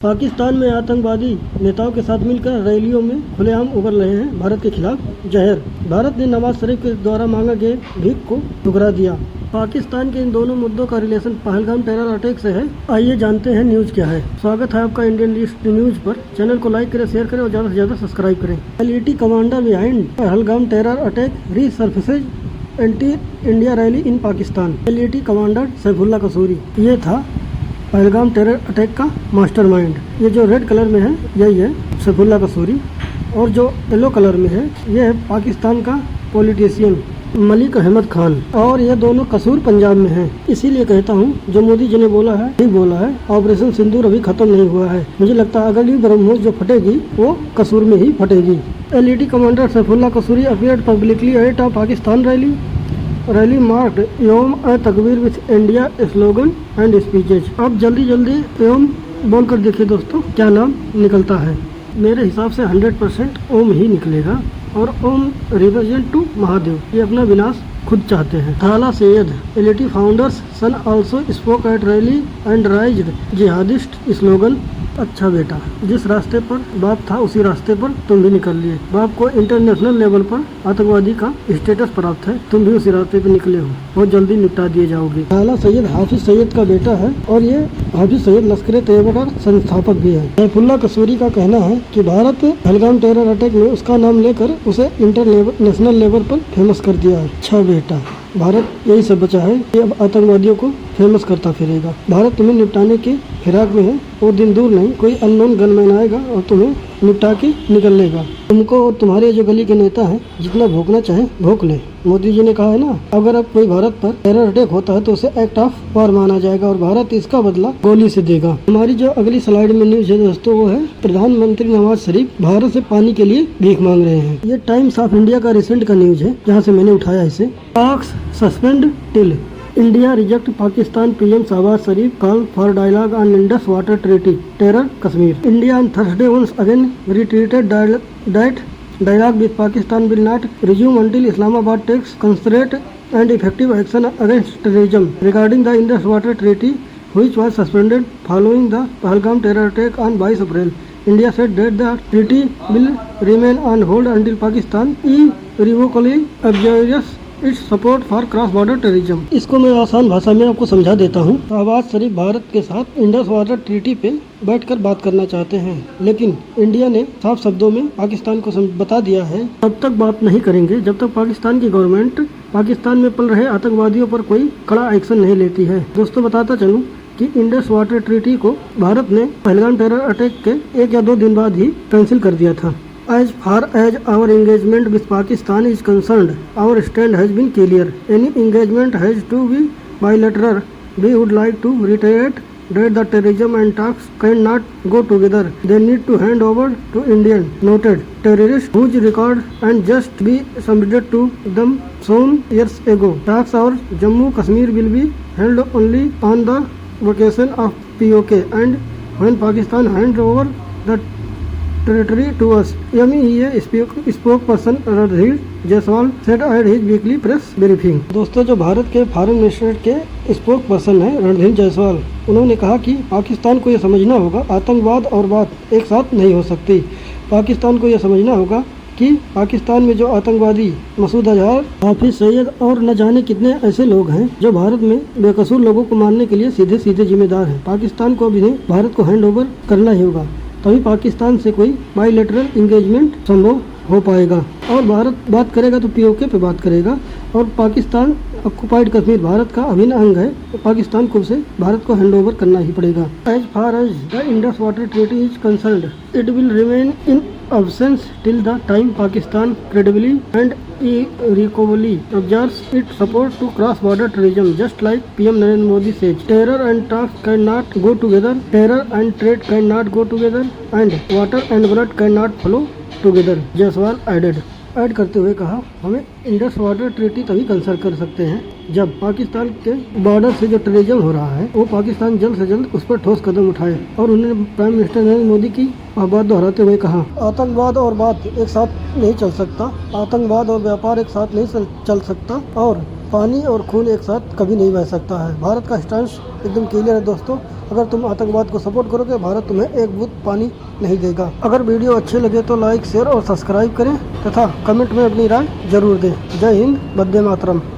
पाकिस्तान में आतंकवादी नेताओं के साथ मिलकर रैलियों में खुलेआम उभर रहे हैं भारत के खिलाफ जहर। भारत ने नवाज शरीफ के द्वारा मांगा गए भीख को ठुकरा दिया। पाकिस्तान के इन दोनों मुद्दों का रिलेशन पहलगाम टेरर अटैक से है। आइए जानते हैं न्यूज क्या है। स्वागत है आपका इंडियन न्यूज पर। चैनल को लाइक करें, शेयर करें और ज़्यादा से ज़्यादा सब्सक्राइब करें। LET commander behind Pahalgam terror attack resurfaces anti India rally in Pakistan. LET commander Saifullah Kasuri ये था पहलगाम टेरर अटैक का मास्टरमाइंड। ये जो रेड कलर में है यही है सैफुल्ला कसूरी, और जो येलो कलर में है ये है पाकिस्तान का पॉलिटिशियन मलिक अहमद खान, और ये दोनों कसूर पंजाब में हैं। इसीलिए कहता हूँ जो मोदी जी ने बोला है ठीक बोला है। ऑपरेशन सिंदूर अभी खत्म नहीं हुआ है। मुझे लगता है अगली ब्रह्मोस जो फटेगी वो कसूर में ही फटेगी। LET commander Saifullah Kasuri appeared publicly at a Pakistan rally marked Youm e Takbir with India slogan and speeches. अब जल्दी योम बोलकर देखिए दोस्तों क्या नाम निकलता है। मेरे हिसाब से 100% ओम ही निकलेगा, और ओम रिप्रेजेंट टू महादेव। ये अपना विनाश खुद चाहते हैं। Talha Saeed LeT founder's son also spoke at rally and raised jihadist slogan. अच्छा बेटा, जिस रास्ते पर बाप था उसी रास्ते पर तुम भी निकल लिए। बाप को इंटरनेशनल लेवल पर आतंकवादी का स्टेटस प्राप्त है, तुम भी उसी रास्ते पर निकले हो। बहुत जल्दी निपटा दिए जाओगे। थाला सैयद हाफिज सैयद का बेटा है, और ये हाफिज सैयद लश्कर तैयबा का संस्थापक भी है। सैफुल्ला कसूरी का कहना है कि भारत पहलगाम टेरर अटैक में उसका नाम लेकर उसे इंटरनेशनल लेवल पर फेमस कर दिया है। अच्छा बेटा, भारत यही सब बचा है कि अब आतंकवादियों को फेमस करता फिरेगा। भारत तुम्हें निपटाने के फिराक में है, वो दिन दूर नहीं कोई अननोन गनमैन आएगा और तुम्हें निपटा के निकल लेगा। तुमको और तुम्हारे जो गली के नेता हैं जितना भोंकना चाहे भोंक ले। मोदी जी ने कहा है ना, अगर अब कोई भारत पर टेरर अटैक होता है तो उसे एक्ट ऑफ वॉर माना जाएगा और भारत इसका बदला गोली से देगा। हमारी जो अगली स्लाइड में न्यूज है दोस्तों वो है प्रधानमंत्री नवाज शरीफ भारत से पानी के लिए भीख मांग रहे हैं। ये टाइम्स ऑफ इंडिया का रिसेंट का न्यूज है जहाँ से मैंने उठाया इसे। Talks suspend till India reject Pakistan PM Shehbaz Sharif call for dialogue on Indus water treaty terror Kashmir. India on Thursday once again reiterated that dialogue with Pakistan will not resume until Islamabad takes concerted and effective action against terrorism regarding the Indus Water Treaty, which was suspended following the Pahalgam terror attack on 22 April. India said that the treaty will remain on hold until Pakistan irrevocably abjures it's support for cross border terrorism. इसको मैं आसान भाषा में आपको समझा देता हूँ। शहबाज शरीफ भारत के साथ इंडस वाटर ट्रीटी पे बैठकर बात करना चाहते हैं, लेकिन इंडिया ने साफ शब्दों में पाकिस्तान को बता दिया है तब तक बात नहीं करेंगे जब तक पाकिस्तान की गवर्नमेंट पाकिस्तान में पल रहे आतंकवादियों पर कोई कड़ा एक्शन नहीं लेती है। दोस्तों बताता चलूँ कि इंडस वाटर ट्रीटी को भारत ने पहलगाम टेरर अटैक के 1 या 2 दिन बाद ही कैंसिल कर दिया था। As far as our engagement with Pakistan is concerned, our stand has been clear. Any engagement has to be bilateral. We would like to reiterate that the terrorism and talks cannot go together. They need to hand over to Indian noted terrorists whose record and just be submitted to them some years ago. Talks or Jammu Kashmir will be held only on the vacation of POK and when Pakistan hands over the territory to us. MEA spokesperson Randhir Jaiswal said at his weekly press briefing. दोस्तों जो भारत के foreign minister के spoke person है रणधीर जायसवाल, उन्होंने कहा कि पाकिस्तान को यह समझना होगा आतंकवाद और बात एक साथ नहीं हो सकती। पाकिस्तान को यह समझना होगा कि पाकिस्तान में जो आतंकवादी मसूद अजहर, हाफिज सैयद और न जाने कितने ऐसे लोग हैं जो भारत में बेकसूर लोगों को मारने के लिए सीधे सीधे जिम्मेदार हैं। पाकिस्तान को अब इन्हें भारत को हैंड ओवर करना ही होगा, तभी पाकिस्तान से कोई बायलैटरल इंगेजमेंट संभव हो पाएगा। और भारत बात करेगा तो पीओके पे बात करेगा, और पाकिस्तान ऑक्युपाइड कश्मीर भारत का अभिन्न अंग है, तो पाकिस्तान को उसे भारत को हैंड ओवर करना ही पड़ेगा। As far as the Indus water treaty is concerned, it will remain in absence till the time Pakistan credibly and irrevocably abjures its support to cross-border terrorism, just like PM Narendra Modi says. Terror and talks cannot go together. Terror and trade cannot go together, and water and blood cannot flow together. Jaiswal add करते हुए कहा, हमें Indus water treaty तभी concern कर सकते हैं जब पाकिस्तान के बॉर्डर से जो टेररिज्म हो रहा है वो पाकिस्तान जल्द से जल्द उस पर ठोस कदम उठाए। और उन्होंने प्राइम मिनिस्टर नरेंद्र मोदी की बात दोहराते हुए कहा, आतंकवाद और बात एक साथ नहीं चल सकता, आतंकवाद और व्यापार एक साथ नहीं चल सकता, और पानी और खून एक साथ कभी नहीं बह सकता है। भारत का स्टैंड एकदम क्लियर है दोस्तों। अगर तुम आतंकवाद को सपोर्ट करोगे, भारत तुम्हें एक बूंद पानी नहीं देगा। अगर वीडियो अच्छे लगे तो लाइक, शेयर और सब्सक्राइब करें तथा कमेंट में अपनी राय जरूर दें। जय हिंद, वंदे मातरम।